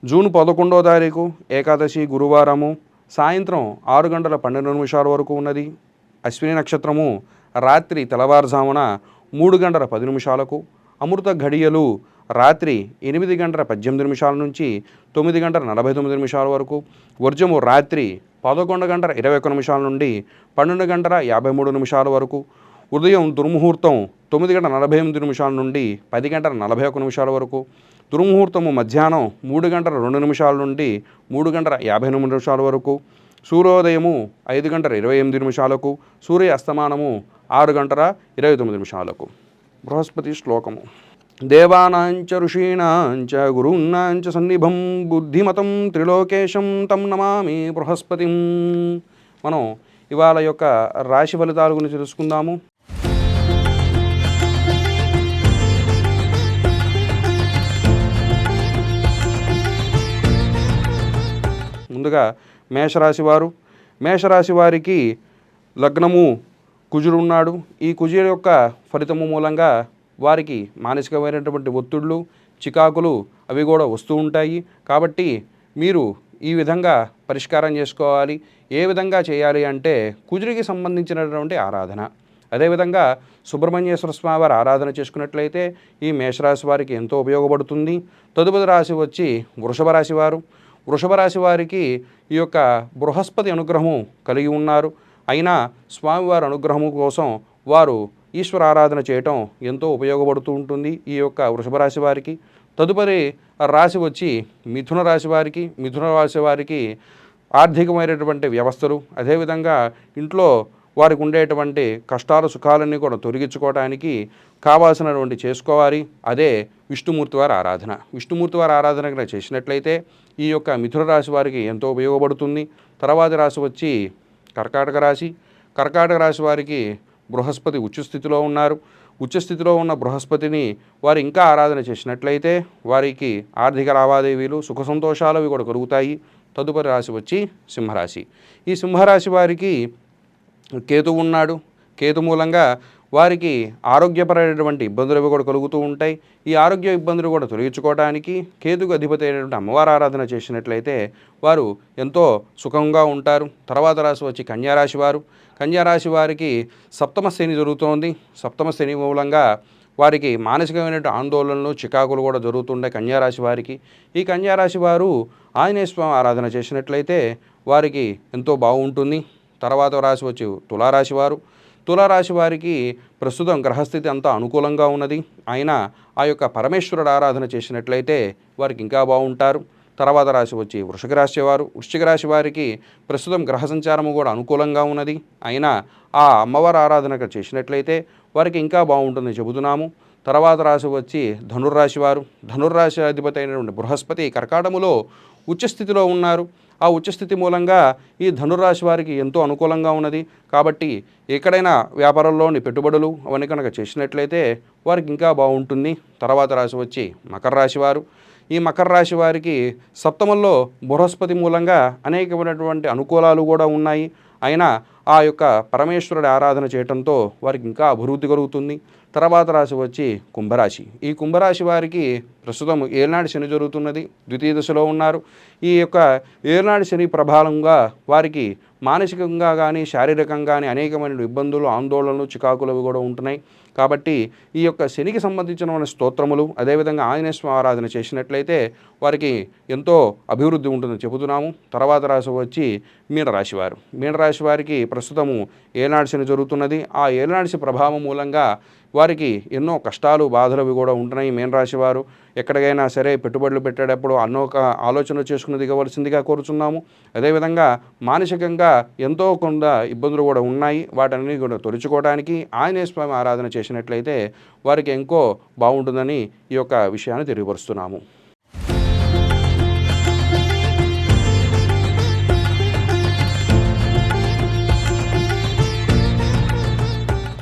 June 11వ తారీఖు ఏకాదశి గురువారము సాయంత్రం 6:12 వరకు ఉన్నది. అశ్విని నక్షత్రము రాత్రి తెల్లవారుజామున 3:10 అమృత ఘడియలు రాత్రి 8:18 నుంచి 9:49 వరకు. వర్జము రాత్రి 11:21 నుండి 12:53 వరకు. ఉదయం దుర్ముహూర్తం 9:48 నుండి 10:41 వరకు. దుర్ముహూర్తము మధ్యాహ్నం 3:02 నుండి 3:58 వరకు. సూర్యోదయము 5:28 సూర్య అస్తమానము 6:29. బృహస్పతి శ్లోకము. దేవానాంచ ఋషీణాంచ గురూణాంచ సన్నిభం బుద్ధిమతం త్రిలోకేశం తం నమామి బృహస్పతిం. మనం ఇవాళ యొక్క రాశి ఫలితాల గురించి తెలుసుకుందాము. ముందుగా మేషరాశి వారికి లగ్నము కుజుడు ఉన్నాడు. ఈ కుజుడు యొక్క ఫలితము మూలంగా వారికి మానసికమైనటువంటి ఒత్తిడులు, చికాకులు అవి కూడా వస్తూ ఉంటాయి. కాబట్టి మీరు ఈ విధంగా పరిష్కారం చేసుకోవాలి. ఏ విధంగా చేయాలి అంటే కుజుడికి సంబంధించినటువంటి ఆరాధన, అదేవిధంగా సుబ్రహ్మణ్యేశ్వర స్వామి వారి ఆరాధన చేసుకున్నట్లయితే ఈ మేషరాశి వారికి ఎంతో ఉపయోగపడుతుంది. తదుపరి రాశి వచ్చి వృషభ రాశి వారికి ఈ యొక్క బృహస్పతి అనుగ్రహము కలిగి ఉన్నారు. అయినా స్వామివారి అనుగ్రహము కోసం వారు ఈశ్వర ఆరాధన చేయటం ఎంతో ఉపయోగపడుతూ ఉంటుంది ఈ యొక్క వృషభ రాశి వారికి. తదుపరి రాశి వచ్చి మిథున రాశి వారికి ఆర్థికమైనటువంటి వ్యవస్థలు, అదేవిధంగా ఇంట్లో వారికి ఉండేటువంటి కష్టాలు సుఖాలన్నీ కూడా తొలగించుకోవడానికి కావాల్సినటువంటి చేసుకోవాలి. అదే విష్ణుమూర్తి వారి ఆరాధన కనుక చేసినట్లయితే ఈ యొక్క మిథున రాశి వారికి ఎంతో ఉపయోగపడుతుంది. తర్వాత రాశి వచ్చి కర్కాటక రాశి వారికి బృహస్పతి ఉచ్చస్థితిలో ఉన్నారు. ఉచ్చస్థితిలో ఉన్న బృహస్పతిని వారు ఇంకా ఆరాధన చేసినట్లయితే వారికి ఆర్థిక లావాదేవీలు, సుఖ సంతోషాలు అవి కూడా కలుగుతాయి. తదుపరి రాశి వచ్చి ఈ సింహరాశి వారికి కేతు ఉన్నాడు. కేతు మూలంగా వారికి ఆరోగ్యపరమైనటువంటి ఇబ్బందులు అవి కూడా కలుగుతూ ఉంటాయి. ఈ ఆరోగ్య ఇబ్బందులు కూడా తొలగించుకోవడానికి కేతుకు అధిపతి అయినటువంటి అమ్మవారి ఆరాధన చేసినట్లయితే వారు ఎంతో సుఖంగా ఉంటారు. తర్వాత రాశి వచ్చి కన్యారాశి వారికి సప్తమ శని జరుగుతోంది. సప్తమ శని మూలంగా వారికి మానసికమైనటువంటి ఆందోళనలు, చికాకులు కూడా జరుగుతుంటాయి కన్యారాశి వారికి. ఈ కన్యారాశి వారు ఆంజనేయ స్వామి ఆరాధన చేసినట్లయితే వారికి ఎంతో బాగుంటుంది. తర్వాత రాశి వచ్చి తులారాశి వారికి ప్రస్తుతం గ్రహస్థితి అంతా అనుకూలంగా ఉన్నది. అయినా ఆ యొక్క పరమేశ్వరుడు ఆరాధన చేసినట్లయితే వారికి ఇంకా బాగుంటారు. తర్వాత రాశి వచ్చి వృశ్చిక రాశి వారికి ప్రస్తుతం గ్రహ సంచారము కూడా అనుకూలంగా ఉన్నది. అయినా ఆ అమ్మవారి ఆరాధన చేసినట్లయితే వారికి ఇంకా బాగుంటుంది చెబుతున్నాము. తర్వాత రాశి వచ్చి ధనుర్రాశి అధిపతి అయినటువంటి బృహస్పతి కర్కాటములో ఉచ్చస్థితిలో ఉన్నారు. ఆ ఉచ్చస్థితి మూలంగా ఈ ధనుర్రాశి వారికి ఎంతో అనుకూలంగా ఉన్నది. కాబట్టి ఎక్కడైనా వ్యాపారంలోని పెట్టుబడులు అవన్నీ కనుక చేసినట్లయితే వారికి ఇంకా బాగుంటుంది. తర్వాత రాశి వచ్చి ఈ మకర రాశి వారికి సప్తమంలో బృహస్పతి మూలంగా అనేకమైనటువంటి అనుకూలాలు కూడా ఉన్నాయి. అయినా ఆ యొక్క పరమేశ్వరుడి ఆరాధన చేయటంతో వారికి ఇంకా అభివృద్ధి కలుగుతుంది. తర్వాత రాశి వచ్చి ఈ కుంభరాశి వారికి ప్రస్తుతం ఏలినాటి శని జరుగుతున్నది. ద్వితీయ దశలో ఉన్నారు. ఈ యొక్క ఏలినాటి శని ప్రభావంగా వారికి మానసికంగా కానీ శారీరకంగా కానీ అనేకమైన ఇబ్బందులు, ఆందోళనలు, చికాకులు కూడా ఉంటున్నాయి. కాబట్టి ఈ యొక్క శనికి సంబంధించిన స్తోత్రములు, అదేవిధంగా ఆంజనేయ స్వామి ఆరాధన చేసినట్లయితే వారికి ఎంతో అభివృద్ధి ఉంటుందని చెబుతున్నాము. తర్వాత రాశి వచ్చి మీనరాశి వారికి ప్రస్తుతము ఏలినాటి శని జరుగుతున్నది. ఆ ఏలినాటి శని ప్రభావం మూలంగా వారికి ఎన్నో కష్టాలు, బాధలు కూడా ఉంటున్నాయి. మీనరాశి వారు ఎక్కడికైనా సరే పెట్టుబడులు పెట్టేటప్పుడు ఒక ఆలోచన చేసుకుని దిగవలసిందిగా కోరుచున్నాము. అదేవిధంగా మానసికంగా ఎంతో కొంత ఇబ్బందులు కూడా ఉన్నాయి. వాటన్ని కూడా తొలగించుకోవడానికి ఆంజనేయ స్వామి ఆరాధన చేసినట్లయితే వారికి ఎంతో బాగుంటుందని ఈ యొక్క విషయాన్ని తెలియపరుస్తున్నాము.